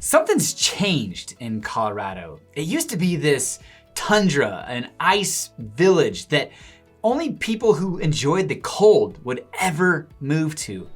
Something's changed in Colorado. It used to be this tundra, an ice village that only people who enjoyed the cold would ever move to.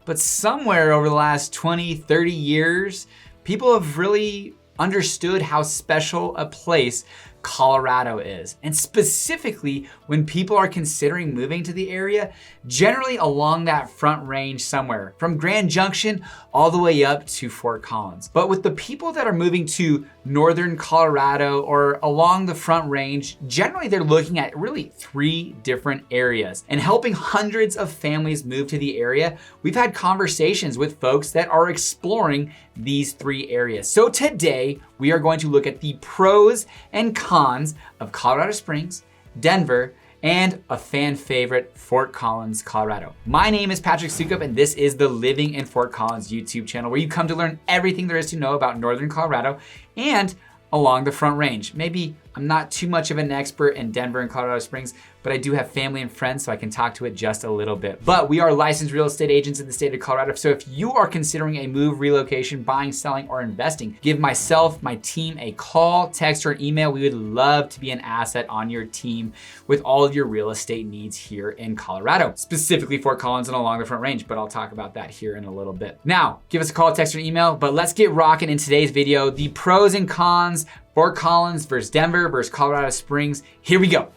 But somewhere over the last 20, 30 years, people have really understood how special a place Colorado is. And specifically when people are considering moving to the area, generally along that front range somewhere, from Grand Junction all the way up to Fort Collins. But with the people that are moving to northern Colorado or along the front range, generally they're looking at really 3 different areas. And helping hundreds of families move to the area, we've had conversations with folks that are exploring these 3 areas. So today, we are going to look at the pros and cons of Colorado Springs, Denver, and a fan favorite, Fort Collins, Colorado. My name is Patrick Soukup, and this is the Living in Fort Collins YouTube channel, where you come to learn everything there is to know about northern Colorado and along the Front Range. Maybe I'm not too much of an expert in Denver and Colorado Springs, but I do have family and friends, so I can talk to it just a little bit. But we are licensed real estate agents in the state of Colorado, so if you are considering a move, relocation, buying, selling, or investing, give myself, my team a call, text, or email. We would love to be an asset on your team with all of your real estate needs here in Colorado, specifically Fort Collins and along the Front Range, but I'll talk about that here in a little bit. Now, give us a call, text, or email, but let's get rocking in today's video. The pros and cons, Fort Collins versus Denver versus Colorado Springs. Here we go.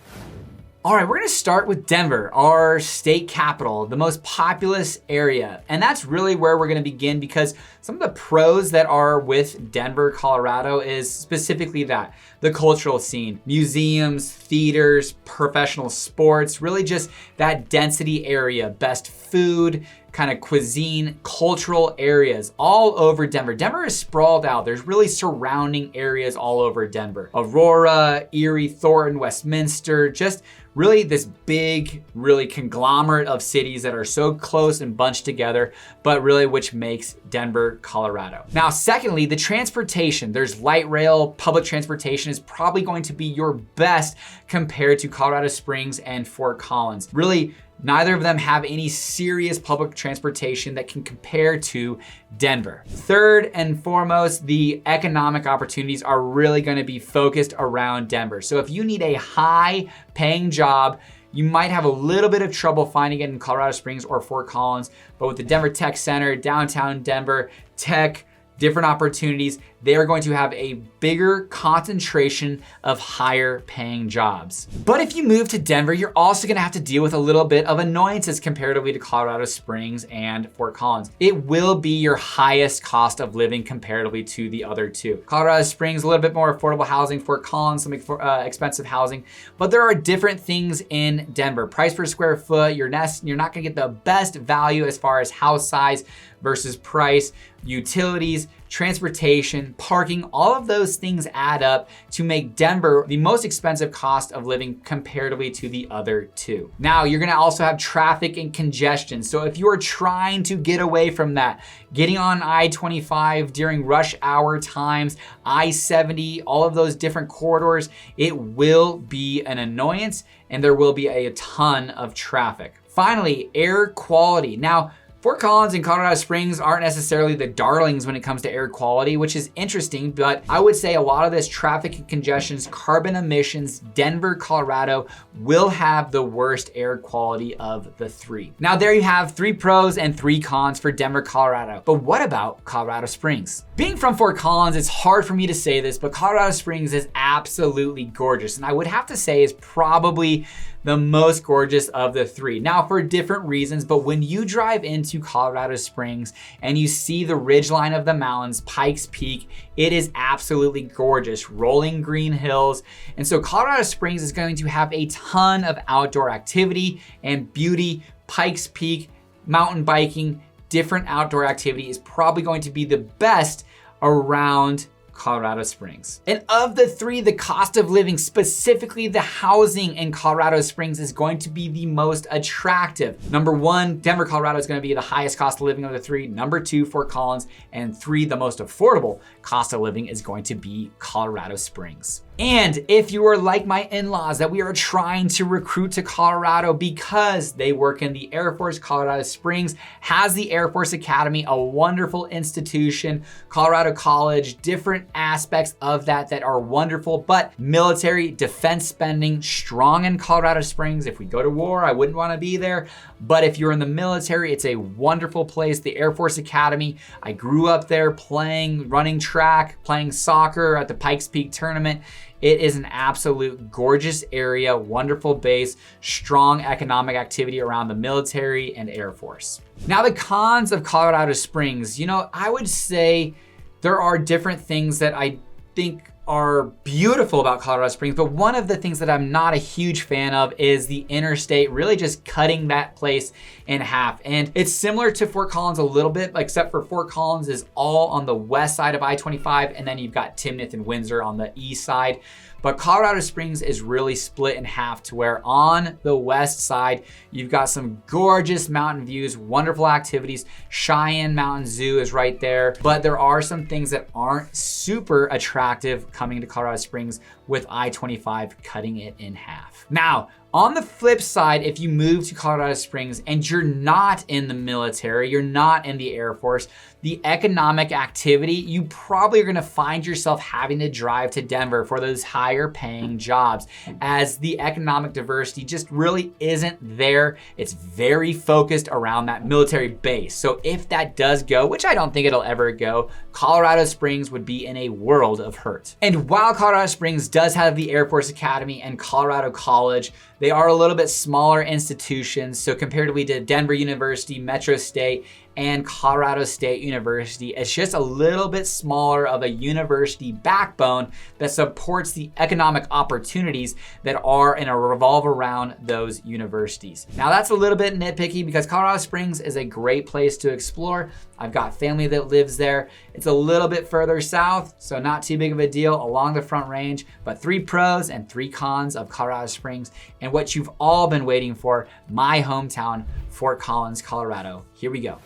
All right, we're gonna start with Denver, our state capital, the most populous area. And that's really where we're gonna begin, because some of the pros that are with Denver, Colorado is specifically that, the cultural scene, museums, theaters, professional sports, really just that density area, best food, kind of cuisine, cultural areas all over Denver. Denver is sprawled out. There's really surrounding areas all over Denver. Aurora, Erie, Thornton, Westminster, just really this big, really conglomerate of cities that are so close and bunched together, but really which makes Denver, Colorado. Now, secondly, the transportation. There's light rail, public transportation is probably going to be your best compared to Colorado Springs and Fort Collins. Really, neither of them have any serious public transportation that can compare to Denver. Third and foremost, the economic opportunities are really gonna be focused around Denver. So if you need a high paying job, you might have a little bit of trouble finding it in Colorado Springs or Fort Collins, but with the Denver Tech Center, downtown Denver, tech, different opportunities, they are going to have a bigger concentration of higher paying jobs. But if you move to Denver, you're also gonna have to deal with a little bit of annoyances comparatively to Colorado Springs and Fort Collins. It will be your highest cost of living comparatively to the other 2. Colorado Springs, a little bit more affordable housing, Fort Collins, some expensive housing, but there are different things in Denver. Price per square foot, you're not gonna get the best value as far as house size versus price, utilities, transportation, parking, all of those things add up to make Denver the most expensive cost of living comparatively to the other 2. Now, you're gonna also have traffic and congestion. So if you are trying to get away from that, getting on I-25 during rush hour times, I-70, all of those different corridors, it will be an annoyance and there will be a ton of traffic. Finally, air quality. Now, Fort Collins and Colorado Springs aren't necessarily the darlings when it comes to air quality, which is interesting, but I would say a lot of this traffic and congestions, carbon emissions, Denver, Colorado will have the worst air quality of the 3. Now there you have 3 pros and 3 cons for Denver, Colorado. But what about Colorado Springs? Being from Fort Collins, it's hard for me to say this, but Colorado Springs is absolutely gorgeous. And I would have to say is probably the most gorgeous of the 3. Now, for different reasons, but when you drive into Colorado Springs and you see the ridgeline of the mountains, Pikes Peak, it is absolutely gorgeous, rolling green hills. And so Colorado Springs is going to have a ton of outdoor activity and beauty. Pikes Peak, mountain biking, different outdoor activity is probably going to be the best around Colorado Springs. And of the three, the cost of living, specifically the housing in Colorado Springs, is going to be the most attractive. Number one, Denver, Colorado is going to be the highest cost of living of the three. Number two, Fort Collins. And three, the most affordable cost of living is going to be Colorado Springs. And if you are like my in-laws, that we are trying to recruit to Colorado because they work in the Air Force, Colorado Springs has the Air Force Academy, a wonderful institution, Colorado College, different aspects of that are wonderful, but military defense spending strong in Colorado Springs. If we go to war, I wouldn't want to be there. But if you're in the military, it's a wonderful place. The Air Force Academy, I grew up there playing, running track, playing soccer at the Pikes Peak tournament. It is an absolute gorgeous area, wonderful base, strong economic activity around the military and Air Force. Now the cons of Colorado Springs, I would say there are different things that I think are beautiful about Colorado Springs, but one of the things that I'm not a huge fan of is the interstate really just cutting that place in half. And it's similar to Fort Collins a little bit, except for Fort Collins is all on the west side of I-25, and then you've got Timnath and Windsor on the east side. But Colorado Springs is really split in half to where on the west side, you've got some gorgeous mountain views, wonderful activities. Cheyenne Mountain Zoo is right there, but there are some things that aren't super attractive coming to Colorado Springs with I-25 cutting it in half. Now, on the flip side, if you move to Colorado Springs and you're not in the military, you're not in the Air Force, the economic activity, you probably are gonna find yourself having to drive to Denver for those higher paying jobs, as the economic diversity just really isn't there. It's very focused around that military base. So if that does go, which I don't think it'll ever go, Colorado Springs would be in a world of hurt. And while Colorado Springs does have the Air Force Academy and Colorado College, they are a little bit smaller institutions. So comparatively to Denver University, Metro State, and Colorado State University, it's just a little bit smaller of a university backbone that supports the economic opportunities that are and revolve around those universities. Now that's a little bit nitpicky because Colorado Springs is a great place to explore. I've got family that lives there. It's a little bit further south, so not too big of a deal along the Front Range, but 3 pros and 3 cons of Colorado Springs and what you've all been waiting for, my hometown, Fort Collins, Colorado. Here we go.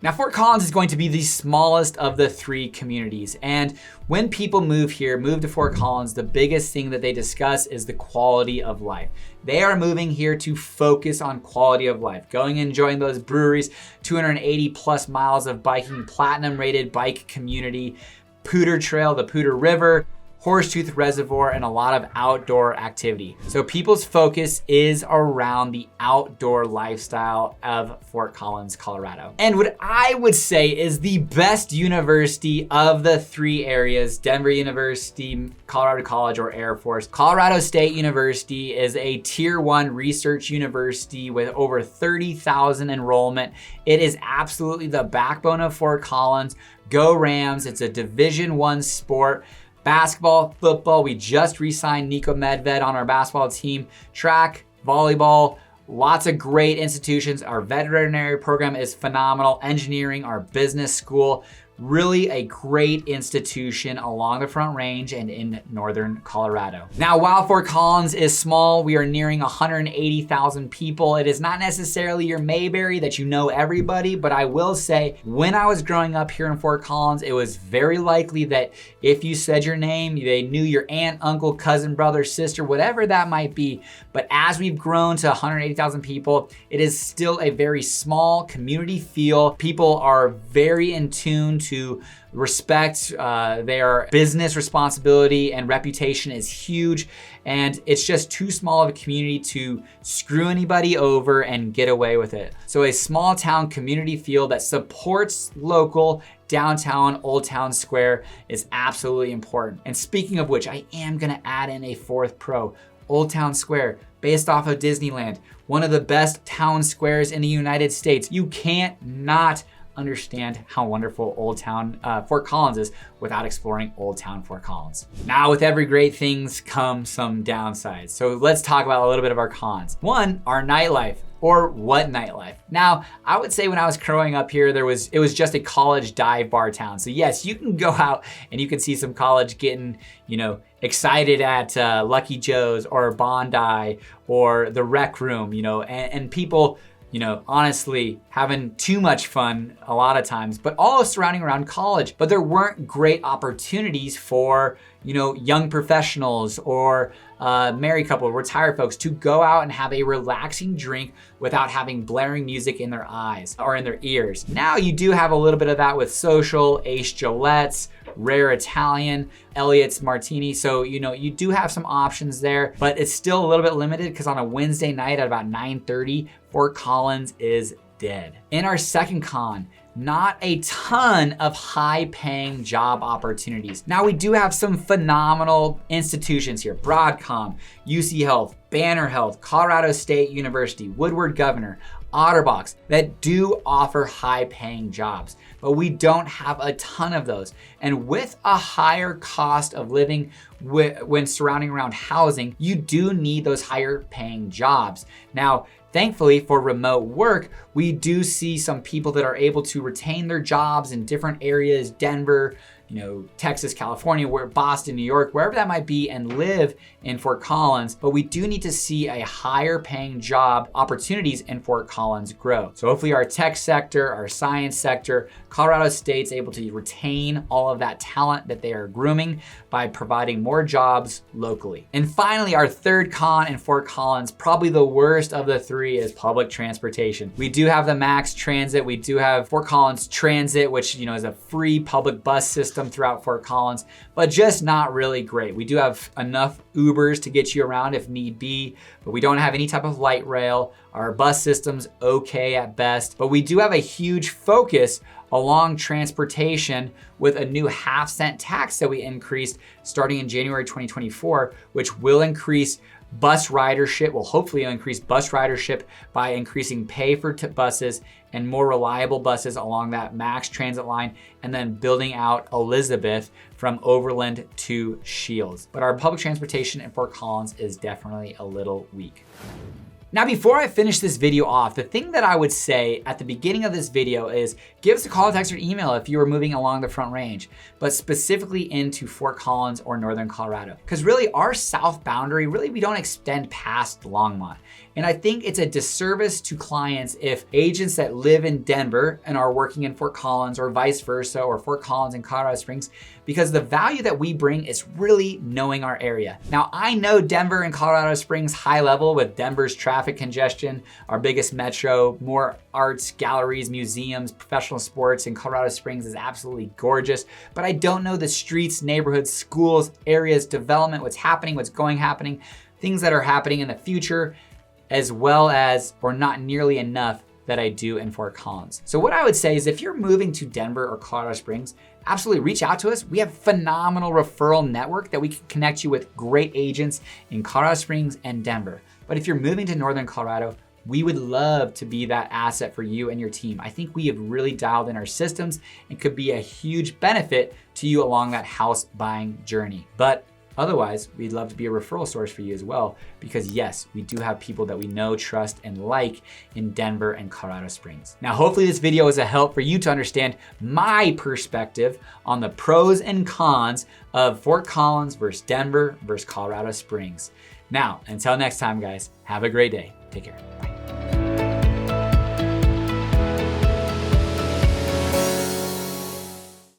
Now, Fort Collins is going to be the smallest of the 3 communities. And when people move to Fort Collins, the biggest thing that they discuss is the quality of life. They are moving here to focus on quality of life, going and enjoying those breweries, 280 plus miles of biking, platinum rated bike community, Poudre Trail, the Poudre River, Horsetooth Reservoir, and a lot of outdoor activity. So people's focus is around the outdoor lifestyle of Fort Collins, Colorado. And what I would say is the best university of the 3 areas, Denver University, Colorado College, or Air Force, Colorado State University is a tier 1 research university with over 30,000 enrollment. It is absolutely the backbone of Fort Collins. Go Rams, it's a Division I sport. Basketball, football, we just re-signed Nico Medved on our basketball team. Track, volleyball, lots of great institutions. Our veterinary program is phenomenal. Engineering, our business school, really a great institution along the Front Range and in northern Colorado. Now, while Fort Collins is small, we are nearing 180,000 people. It is not necessarily your Mayberry that you know everybody, but I will say when I was growing up here in Fort Collins, it was very likely that if you said your name, they knew your aunt, uncle, cousin, brother, sister, whatever that might be. But as we've grown to 180,000 people, it is still a very small community feel. People are very in tune to respect their business responsibility, and reputation is huge, and it's just too small of a community to screw anybody over and get away with it. So a small town community feel that supports local downtown Old Town Square is absolutely important. And speaking of which, I am gonna add in a 4th pro. Old Town Square, based off of Disneyland, one of the best town squares in the United States. You can't not understand how wonderful Old Town Fort Collins is without exploring Old Town Fort Collins. Now, with every great things come some downsides. So let's talk about a little bit of our cons. One, our nightlife. or what nightlife? Now, I would say when I was growing up here, it was just a college dive bar town. So yes, you can go out and you can see some college getting, excited at Lucky Joe's or Bondi or the Rec Room, and people, honestly having too much fun a lot of times, but all surrounding around college. But there weren't great opportunities for, young professionals or married couple, retired folks to go out and have a relaxing drink without having blaring music in their eyes or in their ears. Now you do have a little bit of that with Social, Ace Gillette's, Rare Italian, Elliot's Martini. So, you do have some options there, but it's still a little bit limited because on a Wednesday night at about 9:30, Fort Collins is dead. In our second con, not a ton of high-paying job opportunities. Now we do have some phenomenal institutions here: Broadcom, UC Health, Banner Health, Colorado State University, Woodward Governor, OtterBox, that do offer high-paying jobs, but we don't have a ton of those. And with a higher cost of living when surrounding around housing, you do need those higher-paying jobs. Now, thankfully for remote work, we do see some people that are able to retain their jobs in different areas, Denver, Texas, California, Boston, New York, wherever that might be, and live in Fort Collins. But we do need to see a higher paying job opportunities in Fort Collins grow. So hopefully our tech sector, our science sector, Colorado State's able to retain all of that talent that they are grooming by providing more jobs locally. And finally, our third con in Fort Collins, probably the worst of the three, is public transportation. We do have the Max Transit. We do have Fort Collins Transit, which is a free public bus system throughout Fort Collins, but just not really great. We do have enough Ubers to get you around if need be, but we don't have any type of light rail. Our bus system's okay at best, but we do have a huge focus along transportation with a new 1/2-cent tax that we increased starting in January 2024, which will increase bus ridership, will hopefully increase bus ridership by increasing pay for buses and more reliable buses along that Max Transit line, and then building out Elizabeth from Overland to Shields. But our public transportation in Fort Collins is definitely a little weak. Now, before I finish this video off, the thing that I would say at the beginning of this video is give us a call, text, or email if you are moving along the Front Range, but specifically into Fort Collins or Northern Colorado. Because really our south boundary, we don't extend past Longmont. And I think it's a disservice to clients if agents that live in Denver and are working in Fort Collins or vice versa, or Fort Collins and Colorado Springs, because the value that we bring is really knowing our area. Now, I know Denver and Colorado Springs high level with Denver's traffic congestion, our biggest metro, more arts, galleries, museums, professional sports, and Colorado Springs is absolutely gorgeous. But I don't know the streets, neighborhoods, schools, areas, development, what's happening, things that are happening in the future, as well as, or not nearly enough, that I do in Fort Collins. So what I would say is if you're moving to Denver or Colorado Springs, absolutely reach out to us. We have a phenomenal referral network that we can connect you with great agents in Colorado Springs and Denver. But if you're moving to Northern Colorado, we would love to be that asset for you and your team. I think we have really dialed in our systems and could be a huge benefit to you along that house buying journey. But otherwise, we'd love to be a referral source for you as well, because yes, we do have people that we know, trust, and like in Denver and Colorado Springs. Now, hopefully this video is a help for you to understand my perspective on the pros and cons of Fort Collins versus Denver versus Colorado Springs. Now, until next time, guys, have a great day. Take care.